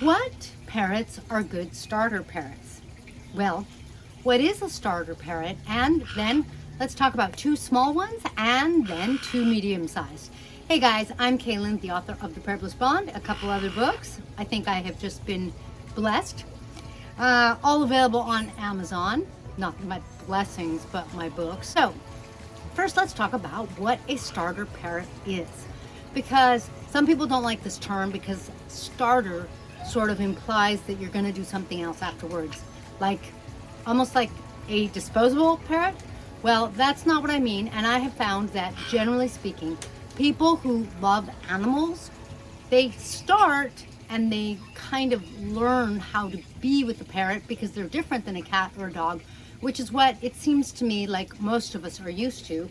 What parrots are good starter parrots? Well, what is a starter parrot? And then let's talk about two small ones and then two medium-sized. Hey guys, I'm Kaylin, the author of The Parrot Bliss Bond, a couple other books. I think I have just been blessed. All available on Amazon. Not my blessings, but my books. So, first let's talk about what a starter parrot is. Because some people don't like this term because starter sort of implies that you're going to do something else afterwards. Like, almost like a disposable parrot. Well, that's not what I mean. And I have found that generally speaking, people who love animals, they start and they kind of learn how to be with the parrot because they're different than a cat or a dog, which is what it seems to me like most of us are used to.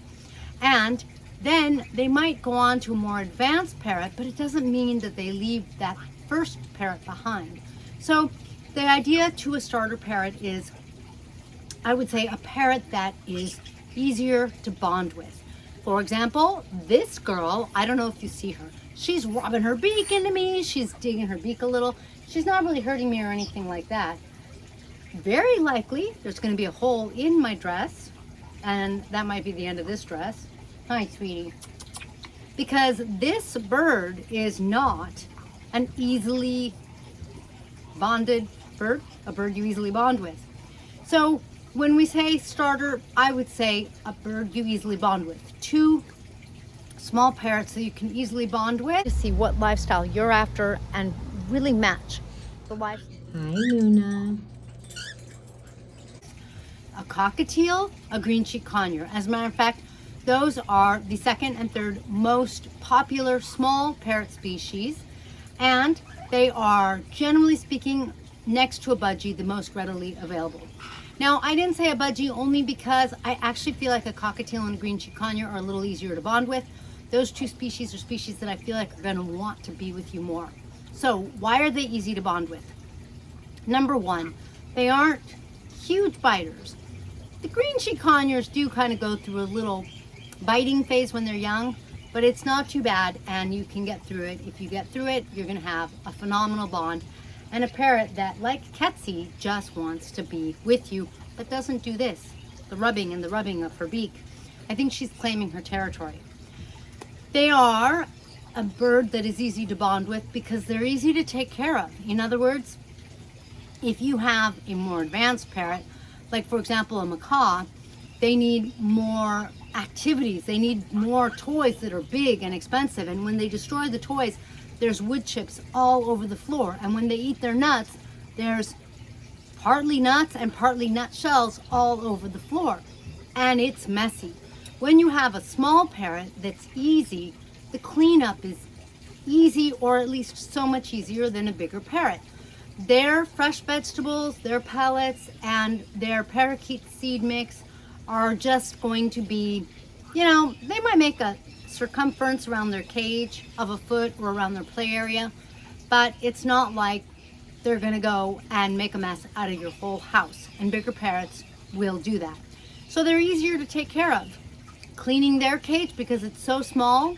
And then they might go on to a more advanced parrot, but it doesn't mean that they leave that first parrot behind. So the idea to a starter parrot is, I would say, a parrot that is easier to bond with. For example, this girl, I don't know if you see her, she's rubbing her beak into me, she's digging her beak a little. She's not really hurting me or anything like that. Very likely there's going to be a hole in my dress, and that might be the end of this dress. Hi, sweetie. Because this bird is not an easily bonded bird, a bird you easily bond with. So when we say starter, I would say a bird you easily bond with. Two small parrots that you can easily bond with to see what lifestyle you're after and really match the life. Hi, Luna. A cockatiel, a green-cheeked conure. As a matter of fact, those are the second and third most popular small parrot species, and they are, generally speaking, next to a budgie, the most readily available. Now, I didn't say a budgie only because I actually feel like a cockatiel and a green-cheeked conure are a little easier to bond with. Those two species are species that I feel like are going to want to be with you more. So, why are they easy to bond with? Number one, they aren't huge biters. The green-cheeked conures do kind of go through a little biting phase when they're young, but it's not too bad and you can get through it. If you get through it, you're going to have a phenomenal bond and a parrot that, like Ketsie, just wants to be with you, but doesn't do this, the rubbing and the rubbing of her beak. I think she's claiming her territory. They are a bird that is easy to bond with because they're easy to take care of. In other words, if you have a more advanced parrot, like for example a macaw, they need more activities. They need more toys that are big and expensive, and when they destroy the toys, there's wood chips all over the floor, and when they eat their nuts, there's partly nuts and partly nut shells all over the floor, and it's messy. When you have a small parrot that's easy, the cleanup is easy, or at least so much easier than a bigger parrot. Their fresh vegetables, their pellets, and their parakeet seed mix are just going to be, you know, they might make a circumference around their cage of a foot or around their play area, but it's not like they're going to go and make a mess out of your whole house, and bigger parrots will do that. So they're easier to take care of. Cleaning their cage, because it's so small,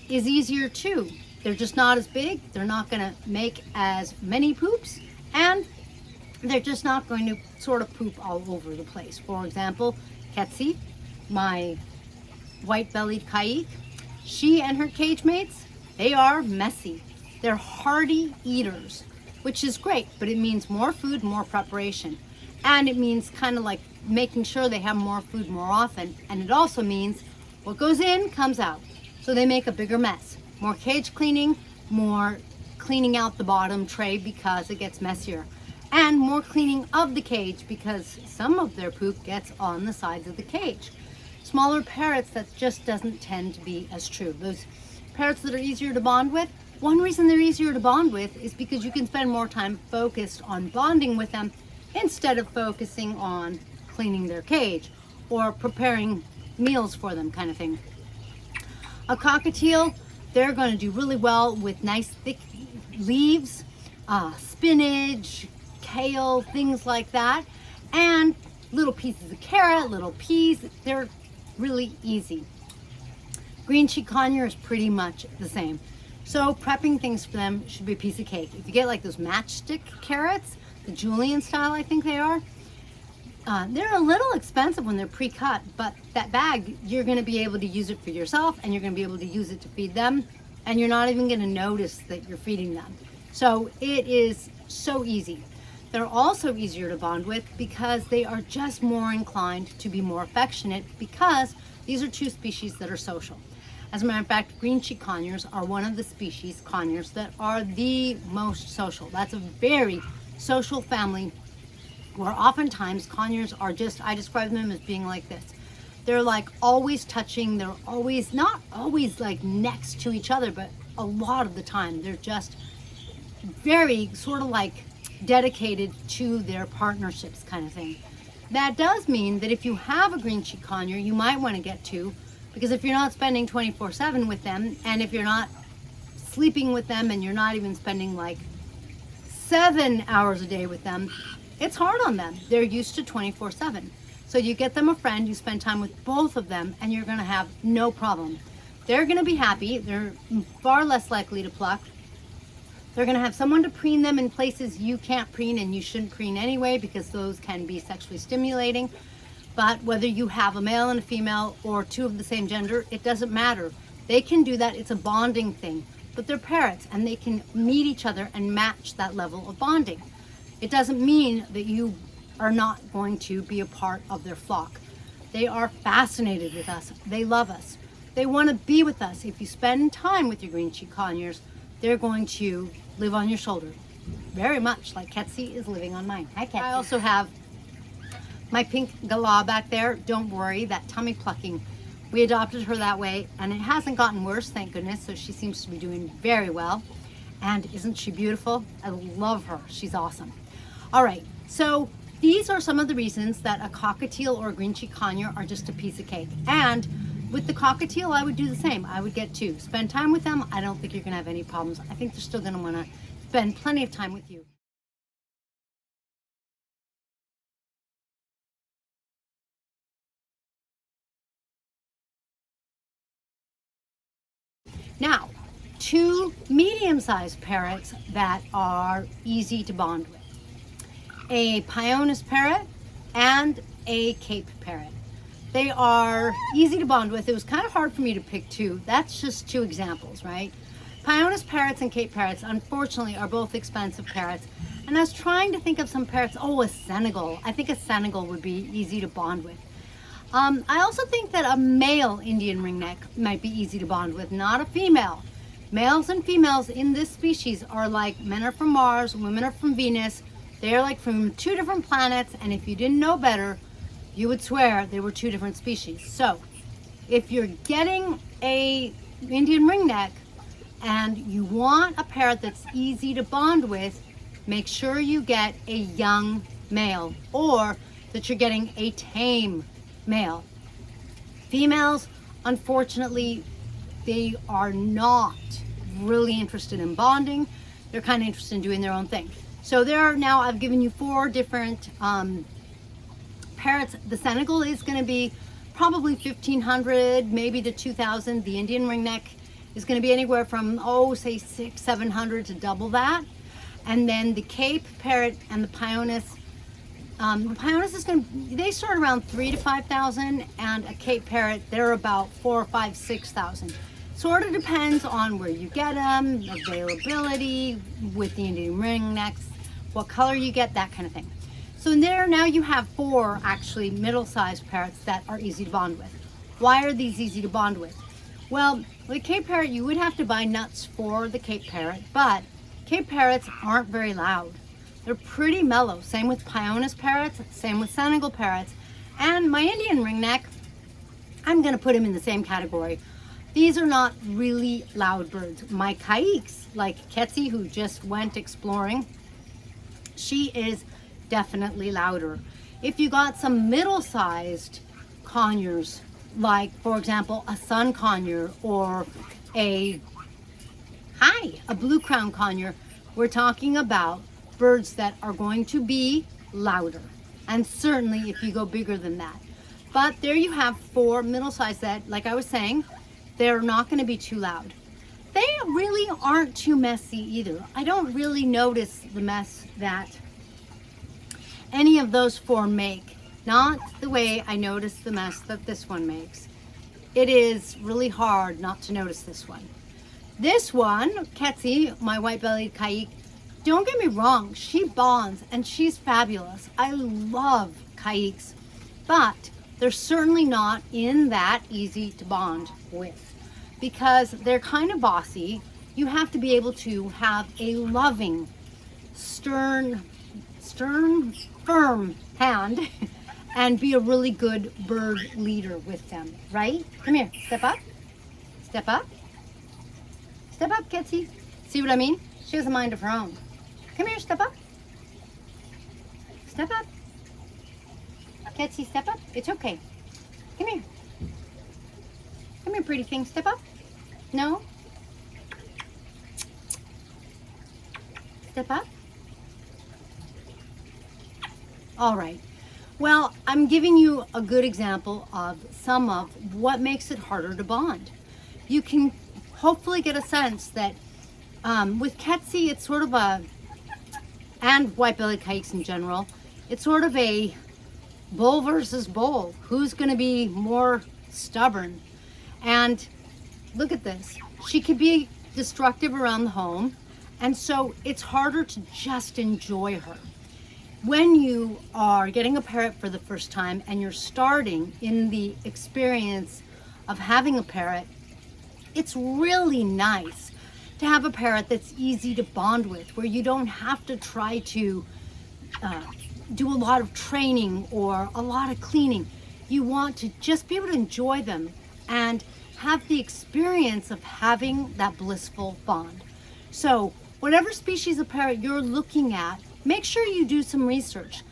is easier too. They're just not as big, they're not going to make as many poops, and they're just not going to sort of poop all over the place. For example, Ketsie, my white-bellied Kaik, she and her cage mates, they are messy. They're hardy eaters, which is great, but it means more food, more preparation. And it means kind of like making sure they have more food more often. And it also means what goes in comes out. So they make a bigger mess. More cage cleaning, more cleaning out the bottom tray because it gets messier. And more cleaning of the cage because some of their poop gets on the sides of the cage. Smaller parrots, that just doesn't tend to be as true. Those parrots that are easier to bond with, one reason they're easier to bond with is because you can spend more time focused on bonding with them instead of focusing on cleaning their cage or preparing meals for them, kind of thing. A cockatiel, they're going to do really well with nice thick leaves, spinach, kale, things like that, and little pieces of carrot, little peas. They're really easy. Green-cheeked conure is pretty much the same. So prepping things for them should be a piece of cake. If you get like those matchstick carrots, the julienne style I think they are, they're a little expensive when they're pre-cut, but that bag, you're going to be able to use it for yourself, and you're going to be able to use it to feed them, and you're not even going to notice that you're feeding them. So it is so easy. They're also easier to bond with because they are just more inclined to be more affectionate, because these are two species that are social. As a matter of fact, green cheek conures are one of the species, conures, that are the most social. That's a very social family, where oftentimes conures are just, I describe them as being like this. They're like always touching, they're always, not always like next to each other, but a lot of the time they're just very sort of like dedicated to their partnerships kind of thing. That does mean that if you have a green cheek conure, you might want to get two, because if you're not spending 24/7 with them, and if you're not sleeping with them, and you're not even spending like 7 hours a day with them, it's hard on them. They're used to 24/7. So you get them a friend, you spend time with both of them, and you're going to have no problem. They're going to be happy. They're far less likely to pluck. They're going to have someone to preen them in places you can't preen, and you shouldn't preen anyway, because those can be sexually stimulating. But whether you have a male and a female, or two of the same gender, it doesn't matter. They can do that. It's a bonding thing. But they're parrots, and they can meet each other and match that level of bonding. It doesn't mean that you are not going to be a part of their flock. They are fascinated with us. They love us. They want to be with us. If you spend time with your green cheek conures, they're going to live on your shoulder, very much like Ketsi is living on mine. Hi, Ketsi. I also have my pink galah back there. Don't worry, that tummy plucking, we adopted her that way, and it hasn't gotten worse, thank goodness. So she seems to be doing very well. And isn't she beautiful? I love her. She's awesome. All right, so these are some of the reasons that a cockatiel or a green cheek conure are just a piece of cake. And with the cockatiel, I would do the same. I would get two. Spend time with them. I don't think you're going to have any problems. I think they're still going to want to spend plenty of time with you. Now, two medium-sized parrots that are easy to bond with. A Pioneus parrot and a Cape parrot. They are easy to bond with. It was kind of hard for me to pick two. That's just two examples, right? Pioneus parrots and Cape parrots, unfortunately, are both expensive parrots. And I was trying to think of some parrots. Oh, a Senegal. I think a Senegal would be easy to bond with. I also think that a male Indian ringneck might be easy to bond with, not a female. Males and females in this species are like men are from Mars, women are from Venus. They're like from two different planets, and if you didn't know better, you would swear they were two different species. So if you're getting a Indian ringneck and you want a parrot that's easy to bond with, make sure you get a young male, or that you're getting a tame male. Females, unfortunately, they are not really interested in bonding. They're kind of interested in doing their own thing. So there are now, I've given you 4 different parrots. The Senegal is going to be probably 1,500, maybe to 2,000. The Indian ringneck is going to be anywhere from, say 600-700 to double that. And then the Cape parrot and the Pioneus, is going to, they start around 3,000 to 5,000, and a Cape parrot, they're about 4,000, 5,000, 6,000. Sort of depends on where you get them, availability with the Indian ringnecks, what color you get, that kind of thing. So in there now you have 4 actually middle-sized parrots that are easy to bond with. Why are these easy to bond with? Well, the Cape parrot, you would have to buy nuts for the Cape parrot, but Cape parrots aren't very loud. They're pretty mellow. Same with Pioneus parrots, same with Senegal parrots. And my Indian ringneck, I'm gonna put him in the same category. These are not really loud birds. My Caiques, like Ketsi, who just went exploring, she is definitely louder. If you got some middle-sized conures, like for example, a sun conure or a blue crown conure, we're talking about birds that are going to be louder. And certainly if you go bigger than that. But there you have 4 middle-sized that, like I was saying, they're not going to be too loud. they really aren't too messy either. I don't really notice the mess that any of those four make. Not the way I notice the mess that this one makes. It is really hard not to notice this one. This one, Ketsi, my white-bellied Kaik, don't get me wrong, she bonds and she's fabulous. I love Kaiks, but they're certainly not in that easy to bond with because they're kind of bossy. You have to be able to have a loving, stern, firm hand and be a really good bird leader with them, right? Come here, step up, step up, step up, Ketsi. See what I mean? She has a mind of her own. Come here, step up. Step up. Ketsi, step up. It's okay. Come here. Come here, pretty thing. Step up. No? Step up. All right. Well, I'm giving you a good example of some of what makes it harder to bond. You can hopefully get a sense that with Ketsi, it's sort of a, and white-bellied Kaiks in general, it's sort of a bull versus bull. Who's going to be more stubborn? And look at this. She could be destructive around the home, and so it's harder to just enjoy her. When you are getting a parrot for the first time and you're starting in the experience of having a parrot, it's really nice to have a parrot that's easy to bond with, where you don't have to try to do a lot of training or a lot of cleaning. You want to just be able to enjoy them and have the experience of having that blissful bond. So whatever species of parrot you're looking at, make sure you do some research.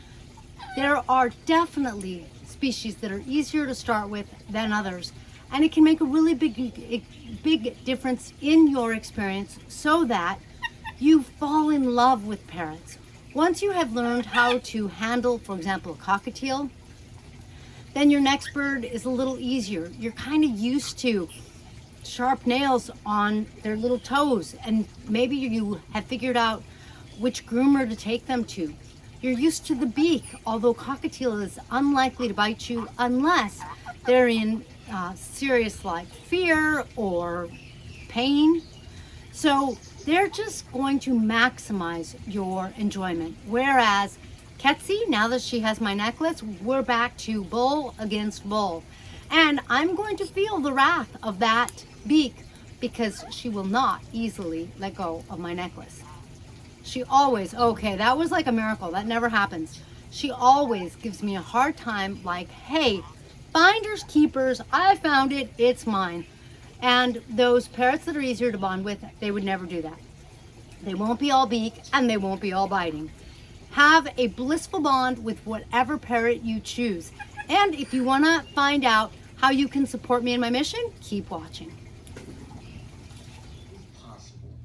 There are definitely species that are easier to start with than others, and it can make a really big difference in your experience so that you fall in love with parrots. Once you have learned how to handle, for example, a cockatiel, then your next bird is a little easier. You're kind of used to sharp nails on their little toes, and maybe you have figured out which groomer to take them to. You're used to the beak, although cockatiel is unlikely to bite you unless they're in serious like fear or pain. So they're just going to maximize your enjoyment. Whereas Ketsi, now that she has my necklace, we're back to bull against bull. And I'm going to feel the wrath of that beak because she will not easily let go of my necklace. She always, okay, that was like a miracle. That never happens. She always gives me a hard time like, hey, finders keepers, I found it, it's mine. And those parrots that are easier to bond with, they would never do that. They won't be all beak and they won't be all biting. Have a blissful bond with whatever parrot you choose. And if you want to find out how you can support me in my mission, keep watching.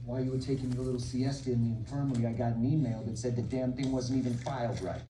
While you were taking your little siesta in the infirmary, I got an email that said the damn thing wasn't even filed right.